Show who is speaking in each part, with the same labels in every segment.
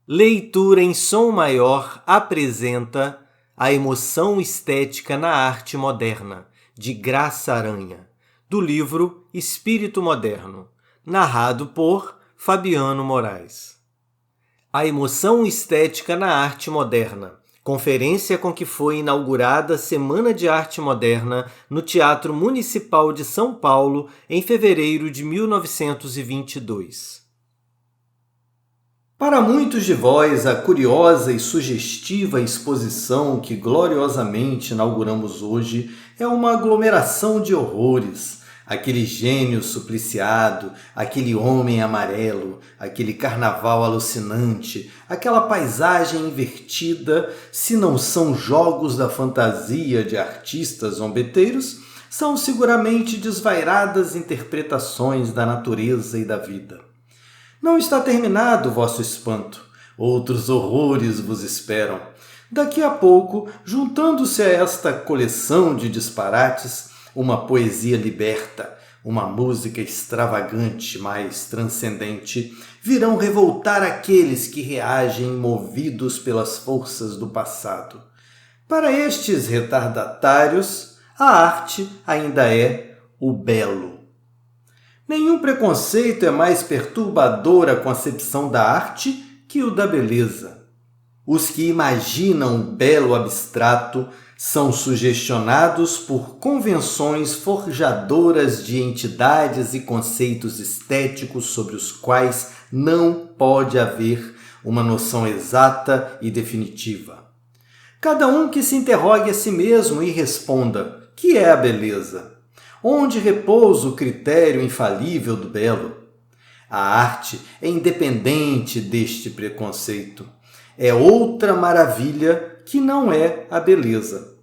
Speaker 1: Leitura em som maior apresenta A Emoção Estética na Arte Moderna, de Graça Aranha, do livro Espírito Moderno, narrado por Fabiano Moraes. A Emoção Estética na Arte Moderna, conferência com que foi inaugurada a Semana de Arte Moderna no Teatro Municipal de São Paulo em fevereiro de 1922. Para muitos de vós, a curiosa e sugestiva exposição que gloriosamente inauguramos hoje é uma aglomeração de horrores. Aquele gênio supliciado, aquele homem amarelo, aquele carnaval alucinante, aquela paisagem invertida, se não são jogos da fantasia de artistas zombeteiros, são seguramente desvairadas interpretações da natureza e da vida. Não está terminado o vosso espanto. Outros horrores vos esperam. Daqui a pouco, juntando-se a esta coleção de disparates, uma poesia liberta, uma música extravagante, mas transcendente, virão revoltar aqueles que reagem movidos pelas forças do passado. Para estes retardatários, a arte ainda é o belo. Nenhum preconceito é mais perturbador à concepção da arte que o da beleza. Os que imaginam o belo abstrato são sugestionados por convenções forjadoras de entidades e conceitos estéticos sobre os quais não pode haver uma noção exata e definitiva. Cada um que se interrogue a si mesmo e responda: que é a beleza? Onde repousa o critério infalível do belo? A arte é independente deste preconceito. É outra maravilha que não é a beleza.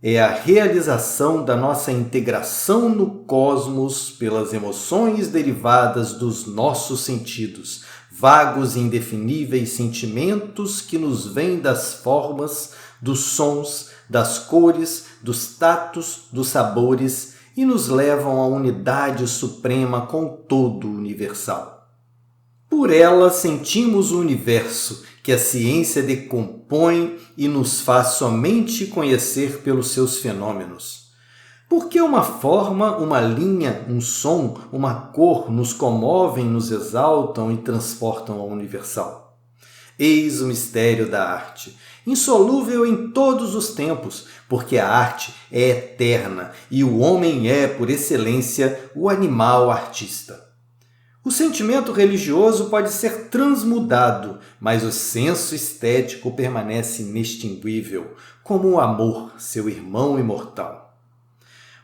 Speaker 1: É a realização da nossa integração no cosmos pelas emoções derivadas dos nossos sentidos, vagos e indefiníveis sentimentos que nos vêm das formas, dos sons, das cores, dos tatos, dos sabores e nos levam à unidade suprema com todo o universal. Por ela sentimos o universo, que a ciência decompõe e nos faz somente conhecer pelos seus fenômenos. Porque uma forma, uma linha, um som, uma cor nos comovem, nos exaltam e transportam ao universal. Eis o mistério da arte, insolúvel em todos os tempos, porque a arte é eterna e o homem é, por excelência, o animal artista. O sentimento religioso pode ser transmudado, mas o senso estético permanece inextinguível, como o amor, seu irmão imortal.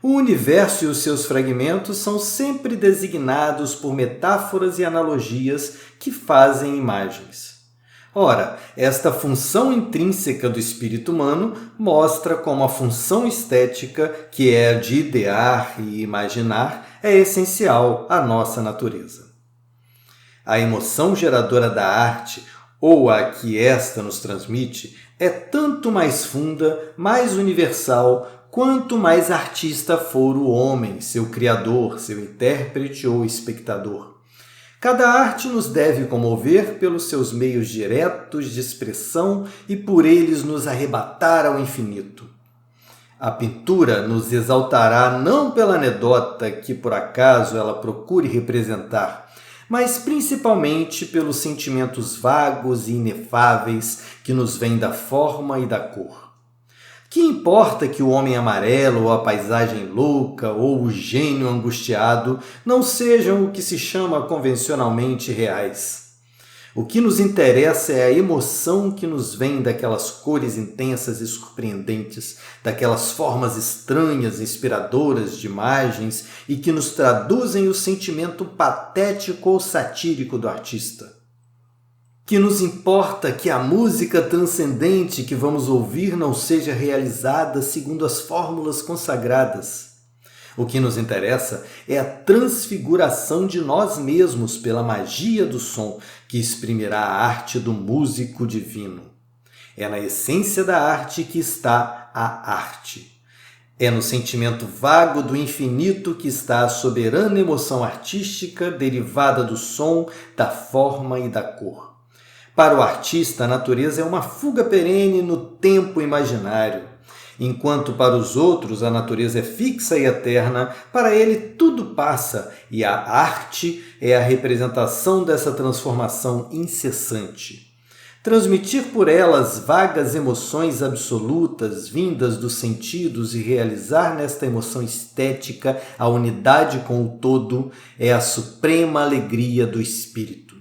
Speaker 1: O universo e os seus fragmentos são sempre designados por metáforas e analogias que fazem imagens. Ora, esta função intrínseca do espírito humano mostra como a função estética, que é a de idear e imaginar, é essencial à nossa natureza. A emoção geradora da arte, ou a que esta nos transmite, é tanto mais funda, mais universal, quanto mais artista for o homem, seu criador, seu intérprete ou espectador. Cada arte nos deve comover pelos seus meios diretos de expressão e por eles nos arrebatar ao infinito. A pintura nos exaltará não pela anedota que por acaso ela procure representar, mas principalmente pelos sentimentos vagos e inefáveis que nos vêm da forma e da cor. Que importa que o homem amarelo, ou a paisagem louca, ou o gênio angustiado não sejam o que se chama convencionalmente reais? O que nos interessa é a emoção que nos vem daquelas cores intensas e surpreendentes, daquelas formas estranhas, inspiradoras de imagens e que nos traduzem o sentimento patético ou satírico do artista. Que nos importa que a música transcendente que vamos ouvir não seja realizada segundo as fórmulas consagradas. O que nos interessa é a transfiguração de nós mesmos pela magia do som que exprimirá a arte do músico divino. É na essência da arte que está a arte. É no sentimento vago do infinito que está a soberana emoção artística derivada do som, da forma e da cor. Para o artista, a natureza é uma fuga perene no tempo imaginário. Enquanto para os outros a natureza é fixa e eterna, para ele tudo passa e a arte é a representação dessa transformação incessante. Transmitir por elas vagas emoções absolutas vindas dos sentidos e realizar nesta emoção estética a unidade com o todo é a suprema alegria do espírito.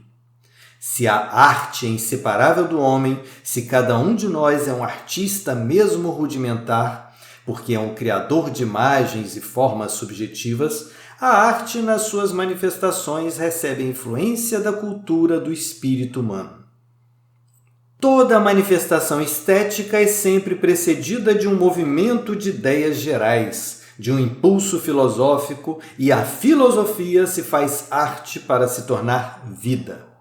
Speaker 1: Se a arte é inseparável do homem, se cada um de nós é um artista mesmo rudimentar, porque é um criador de imagens e formas subjetivas, a arte nas suas manifestações recebe a influência da cultura do espírito humano. Toda manifestação estética é sempre precedida de um movimento de ideias gerais, de um impulso filosófico, e a filosofia se faz arte para se tornar vida.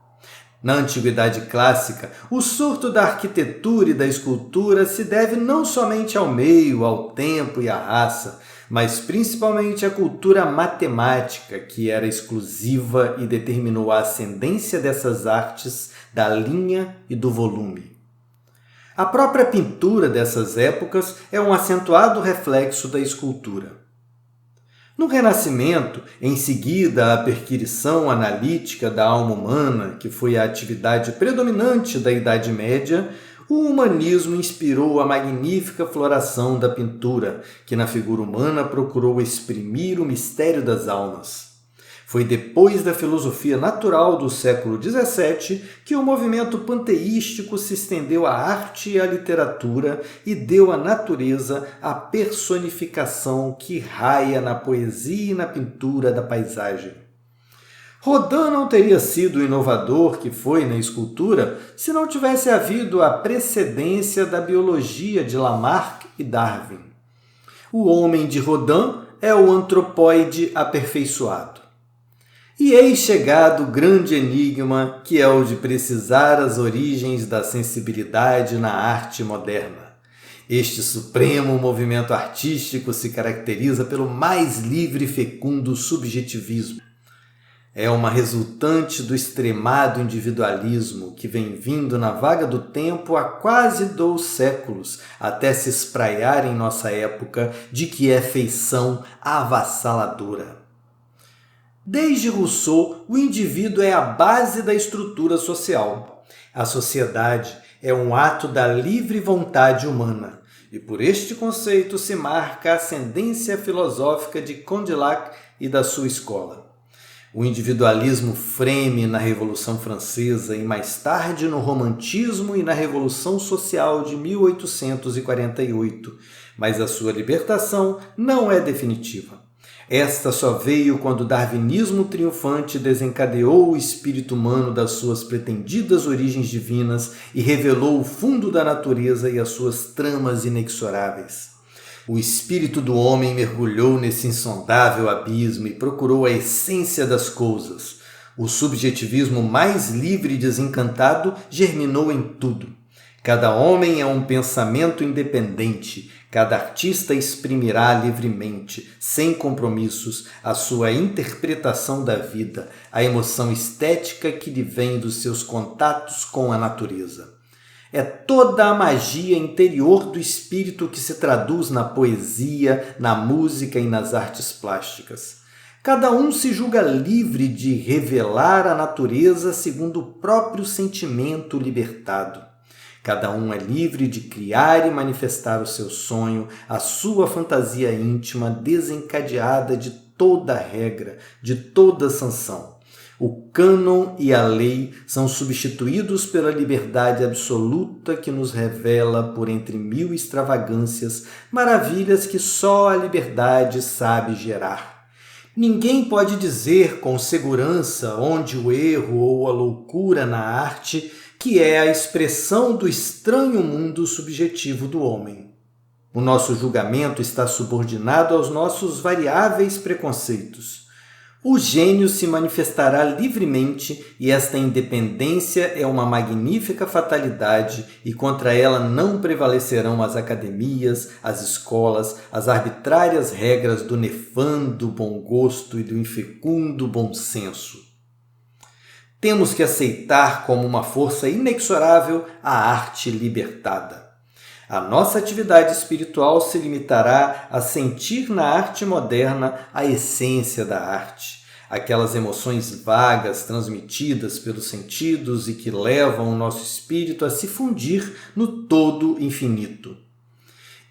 Speaker 1: Na Antiguidade Clássica, o surto da arquitetura e da escultura se deve não somente ao meio, ao tempo e à raça, mas principalmente à cultura matemática, que era exclusiva e determinou a ascendência dessas artes da linha e do volume. A própria pintura dessas épocas é um acentuado reflexo da escultura. No Renascimento, em seguida à perquisição analítica da alma humana, que foi a atividade predominante da Idade Média, o humanismo inspirou a magnífica floração da pintura, que na figura humana procurou exprimir o mistério das almas. Foi depois da filosofia natural do século XVII que o movimento panteístico se estendeu à arte e à literatura e deu à natureza a personificação que raia na poesia e na pintura da paisagem. Rodin não teria sido o inovador que foi na escultura se não tivesse havido a precedência da biologia de Lamarck e Darwin. O homem de Rodin é o antropóide aperfeiçoado. E eis chegado o grande enigma, que é o de precisar as origens da sensibilidade na arte moderna. Este supremo movimento artístico se caracteriza pelo mais livre e fecundo subjetivismo. É uma resultante do extremado individualismo que vem vindo na vaga do tempo há quase 2 séculos, até se espraiar em nossa época, de que é feição avassaladora. Desde Rousseau, o indivíduo é a base da estrutura social. A sociedade é um ato da livre vontade humana, e por este conceito se marca a ascendência filosófica de Condillac e da sua escola. O individualismo freme na Revolução Francesa e mais tarde no Romantismo e na Revolução Social de 1848, mas a sua libertação não é definitiva. Esta só veio quando o darwinismo triunfante desencadeou o espírito humano das suas pretendidas origens divinas e revelou o fundo da natureza e as suas tramas inexoráveis. O espírito do homem mergulhou nesse insondável abismo e procurou a essência das coisas. O subjetivismo mais livre e desencantado germinou em tudo. Cada homem é um pensamento independente, cada artista exprimirá livremente, sem compromissos, a sua interpretação da vida, a emoção estética que lhe vem dos seus contatos com a natureza. É toda a magia interior do espírito que se traduz na poesia, na música e nas artes plásticas. Cada um se julga livre de revelar a natureza segundo o próprio sentimento libertado. Cada um é livre de criar e manifestar o seu sonho, a sua fantasia íntima desencadeada de toda regra, de toda sanção. O cânon e a lei são substituídos pela liberdade absoluta que nos revela, por entre mil extravagâncias, maravilhas que só a liberdade sabe gerar. Ninguém pode dizer com segurança onde o erro ou a loucura na arte, que é a expressão do estranho mundo subjetivo do homem. O nosso julgamento está subordinado aos nossos variáveis preconceitos. O gênio se manifestará livremente e esta independência é uma magnífica fatalidade e contra ela não prevalecerão as academias, as escolas, as arbitrárias regras do nefando bom gosto e do infecundo bom senso. Temos que aceitar como uma força inexorável a arte libertada. A nossa atividade espiritual se limitará a sentir na arte moderna a essência da arte, aquelas emoções vagas transmitidas pelos sentidos e que levam o nosso espírito a se fundir no todo infinito.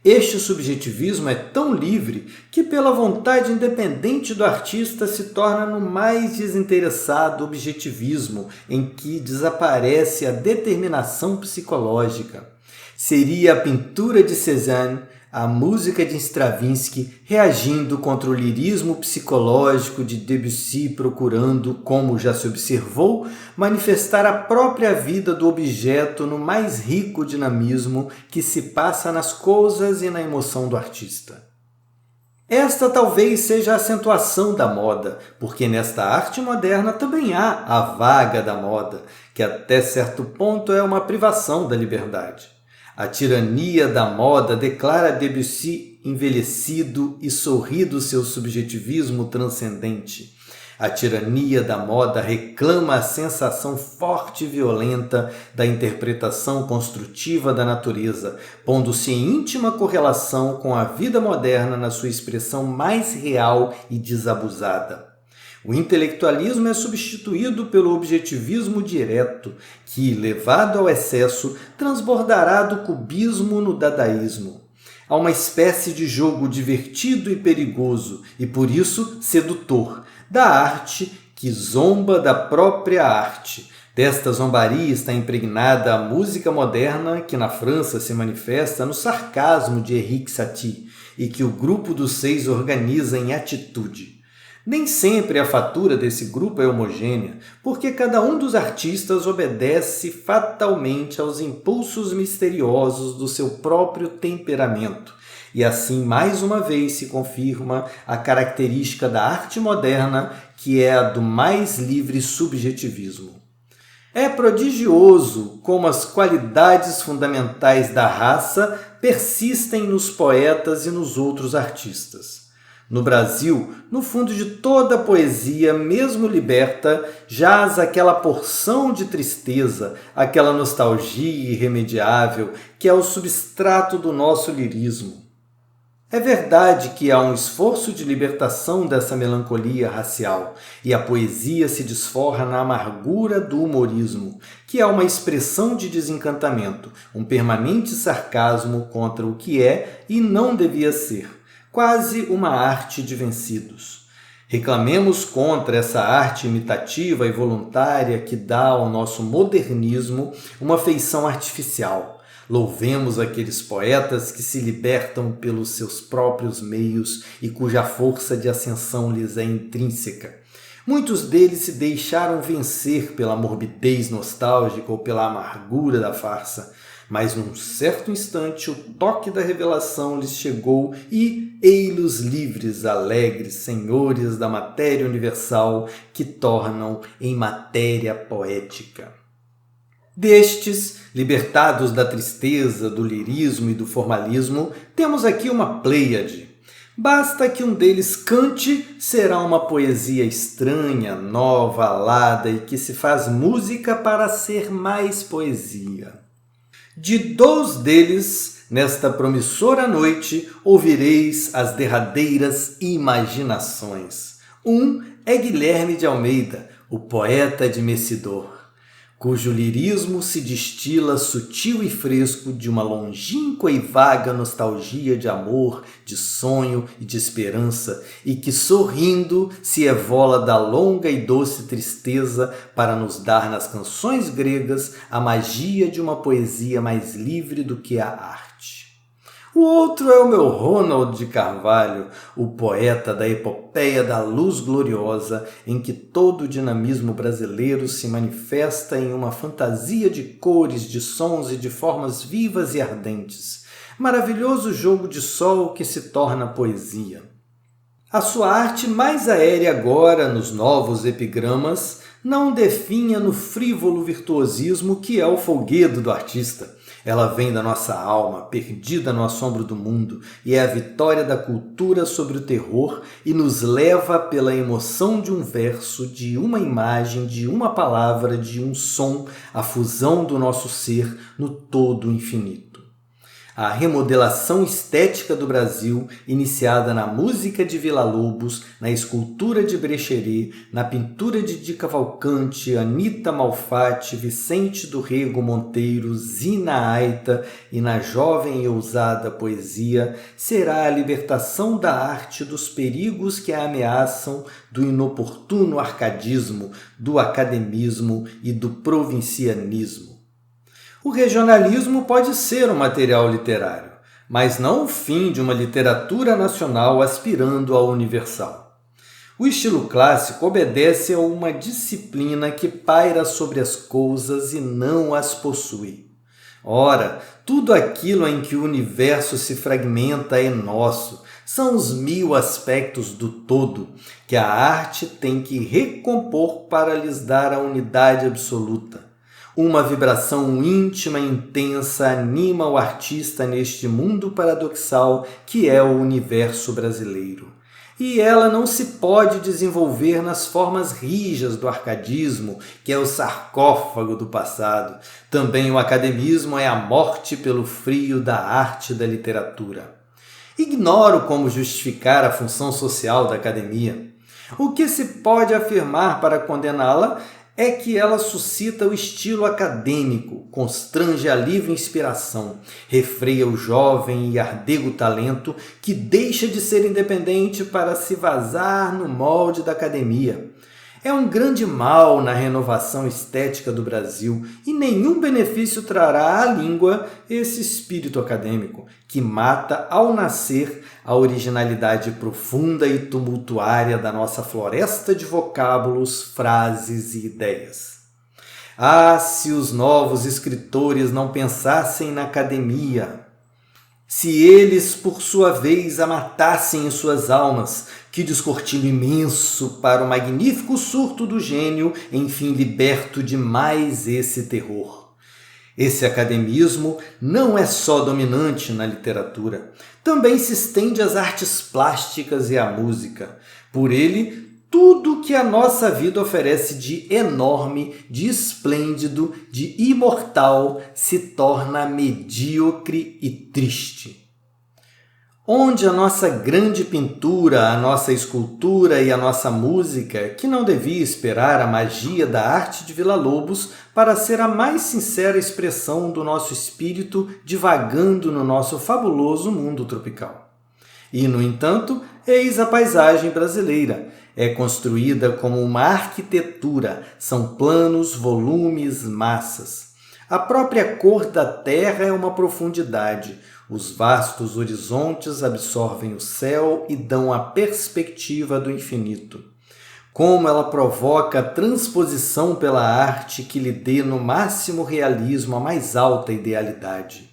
Speaker 1: Este subjetivismo é tão livre que, pela vontade independente do artista, se torna no mais desinteressado objetivismo, em que desaparece a determinação psicológica. Seria a pintura de Cézanne, a música de Stravinsky, reagindo contra o lirismo psicológico de Debussy, procurando, como já se observou, manifestar a própria vida do objeto no mais rico dinamismo que se passa nas coisas e na emoção do artista. Esta talvez seja a acentuação da moda, porque nesta arte moderna também há a vaga da moda, que até certo ponto é uma privação da liberdade. A tirania da moda declara Debussy envelhecido e sorri do seu subjetivismo transcendente. A tirania da moda reclama a sensação forte e violenta da interpretação construtiva da natureza, pondo-se em íntima correlação com a vida moderna na sua expressão mais real e desabusada. O intelectualismo é substituído pelo objetivismo direto, que, levado ao excesso, transbordará do cubismo no dadaísmo. Há uma espécie de jogo divertido e perigoso, e por isso sedutor, da arte que zomba da própria arte. Desta zombaria está impregnada a música moderna que na França se manifesta no sarcasmo de Erik Satie e que o Grupo dos Seis organiza em Atitude. Nem sempre a fatura desse grupo é homogênea, porque cada um dos artistas obedece fatalmente aos impulsos misteriosos do seu próprio temperamento, e assim mais uma vez se confirma a característica da arte moderna, que é a do mais livre subjetivismo. É prodigioso como as qualidades fundamentais da raça persistem nos poetas e nos outros artistas. No Brasil, no fundo de toda a poesia, mesmo liberta, jaz aquela porção de tristeza, aquela nostalgia irremediável que é o substrato do nosso lirismo. É verdade que há um esforço de libertação dessa melancolia racial, e a poesia se desforra na amargura do humorismo, que é uma expressão de desencantamento, um permanente sarcasmo contra o que é e não devia ser. Quase uma arte de vencidos. Reclamemos contra essa arte imitativa e voluntária que dá ao nosso modernismo uma feição artificial. Louvemos aqueles poetas que se libertam pelos seus próprios meios e cuja força de ascensão lhes é intrínseca. Muitos deles se deixaram vencer pela morbidez nostálgica ou pela amargura da farsa, mas num certo instante o toque da revelação lhes chegou e ei-los livres, alegres, senhores da matéria universal que tornam em matéria poética. Destes, libertados da tristeza, do lirismo e do formalismo, temos aqui uma pleiade. Basta que um deles cante, será uma poesia estranha, nova, alada e que se faz música para ser mais poesia. De 2 deles, nesta promissora noite, ouvireis as derradeiras imaginações. Um é Guilherme de Almeida, o poeta de Messidor, cujo lirismo se destila sutil e fresco de uma longínqua e vaga nostalgia de amor, de sonho e de esperança, e que, sorrindo, se evola da longa e doce tristeza para nos dar nas canções gregas a magia de uma poesia mais livre do que a arte. O outro é o meu Ronald de Carvalho, o poeta da epopeia da luz gloriosa, em que todo o dinamismo brasileiro se manifesta em uma fantasia de cores, de sons e de formas vivas e ardentes. Maravilhoso jogo de sol que se torna poesia. A sua arte mais aérea agora, nos novos epigramas, não definha no frívolo virtuosismo que é o folguedo do artista. Ela vem da nossa alma, perdida no assombro do mundo, e é a vitória da cultura sobre o terror e nos leva pela emoção de um verso, de uma imagem, de uma palavra, de um som, à fusão do nosso ser no todo infinito. A remodelação estética do Brasil, iniciada na música de Villa-Lobos, na escultura de Brecheret, na pintura de Di Cavalcanti, Anita Malfatti, Vicente do Rego Monteiro, Zina Aita e na jovem e ousada poesia, será a libertação da arte dos perigos que a ameaçam, do inoportuno arcadismo, do academismo e do provincianismo. O regionalismo pode ser um material literário, mas não o fim de uma literatura nacional aspirando ao universal. O estilo clássico obedece a uma disciplina que paira sobre as coisas e não as possui. Ora, tudo aquilo em que o universo se fragmenta é nosso, são os 1000 aspectos do todo que a arte tem que recompor para lhes dar a unidade absoluta. Uma vibração íntima e intensa anima o artista neste mundo paradoxal que é o universo brasileiro. E ela não se pode desenvolver nas formas rijas do arcadismo, que é o sarcófago do passado. Também o academismo é a morte pelo frio da arte e da literatura. Ignoro como justificar a função social da academia. O que se pode afirmar para condená-la é que ela suscita o estilo acadêmico, constrange a livre inspiração, refreia o jovem e ardego talento que deixa de ser independente para se vazar no molde da academia. É um grande mal na renovação estética do Brasil e nenhum benefício trará à língua esse espírito acadêmico, que mata ao nascer a originalidade profunda e tumultuária da nossa floresta de vocábulos, frases e ideias. Ah, se os novos escritores não pensassem na academia! Se eles, por sua vez, a matassem em suas almas, que descortino imenso para o magnífico surto do gênio, enfim liberto de mais esse terror. Esse academismo não é só dominante na literatura, também se estende às artes plásticas e à música. Por ele, tudo que a nossa vida oferece de enorme, de esplêndido, de imortal se torna medíocre e triste. Onde a nossa grande pintura, a nossa escultura e a nossa música, que não devia esperar a magia da arte de Villa-Lobos para ser a mais sincera expressão do nosso espírito divagando no nosso fabuloso mundo tropical. E, no entanto, eis a paisagem brasileira. É construída como uma arquitetura, são planos, volumes, massas. A própria cor da terra é uma profundidade. Os vastos horizontes absorvem o céu e dão a perspectiva do infinito. Como ela provoca a transposição pela arte que lhe dê no máximo realismo a mais alta idealidade.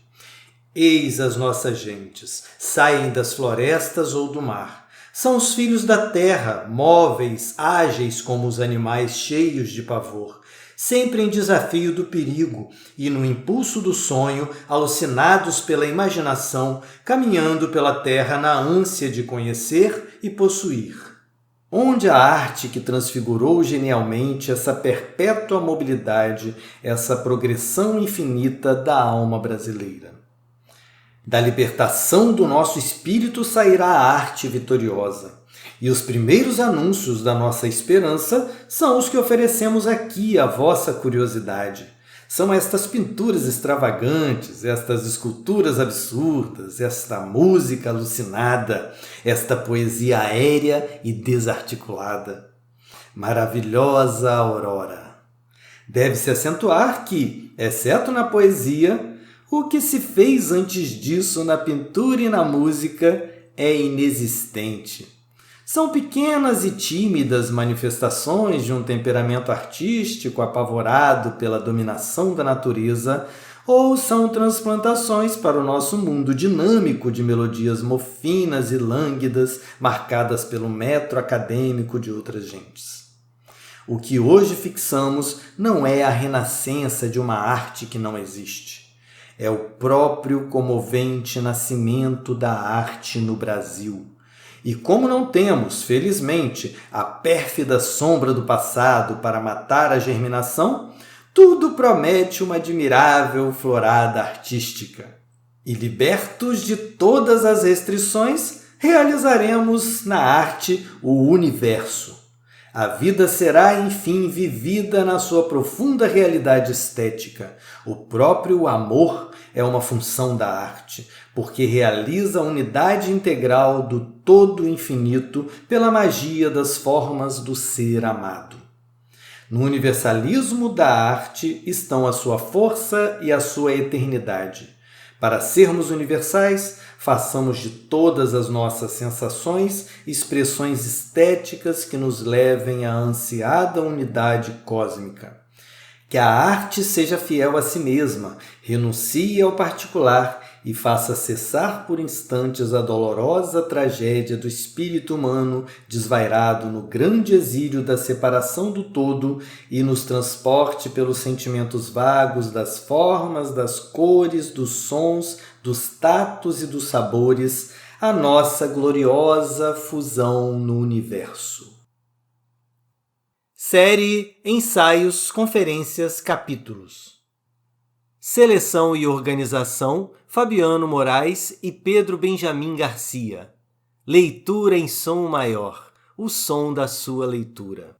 Speaker 1: Eis as nossas gentes, saem das florestas ou do mar. São os filhos da terra, móveis, ágeis como os animais cheios de pavor, sempre em desafio do perigo e no impulso do sonho, alucinados pela imaginação, caminhando pela terra na ânsia de conhecer e possuir. Onde a arte que transfigurou genialmente essa perpétua mobilidade, essa progressão infinita da alma brasileira? Da libertação do nosso espírito sairá a arte vitoriosa. E os primeiros anúncios da nossa esperança são os que oferecemos aqui à vossa curiosidade. São estas pinturas extravagantes, estas esculturas absurdas, esta música alucinada, esta poesia aérea e desarticulada. Maravilhosa aurora! Deve-se acentuar que, exceto na poesia, o que se fez antes disso na pintura e na música é inexistente. São pequenas e tímidas manifestações de um temperamento artístico apavorado pela dominação da natureza, ou são transplantações para o nosso mundo dinâmico de melodias mofinas e lânguidas, marcadas pelo metro acadêmico de outras gentes. O que hoje fixamos não é a renascença de uma arte que não existe. É o próprio comovente nascimento da arte no Brasil. E como não temos, felizmente, a pérfida sombra do passado para matar a germinação, tudo promete uma admirável florada artística. E libertos de todas as restrições, realizaremos na arte o universo. A vida será, enfim, vivida na sua profunda realidade estética. O próprio amor é uma função da arte, porque realiza a unidade integral do todo infinito pela magia das formas do ser amado. No universalismo da arte estão a sua força e a sua eternidade. Para sermos universais, façamos de todas as nossas sensações expressões estéticas que nos levem à ansiada unidade cósmica. Que a arte seja fiel a si mesma, renuncie ao particular e faça cessar por instantes a dolorosa tragédia do espírito humano desvairado no grande exílio da separação do todo e nos transporte pelos sentimentos vagos das formas, das cores, dos sons, dos tatos e dos sabores, a nossa gloriosa fusão no universo. Série Ensaios, Conferências, Capítulos. Seleção e organização, Fabiano Moraes e Pedro Benjamin Garcia. Leitura em som maior, o som da sua leitura.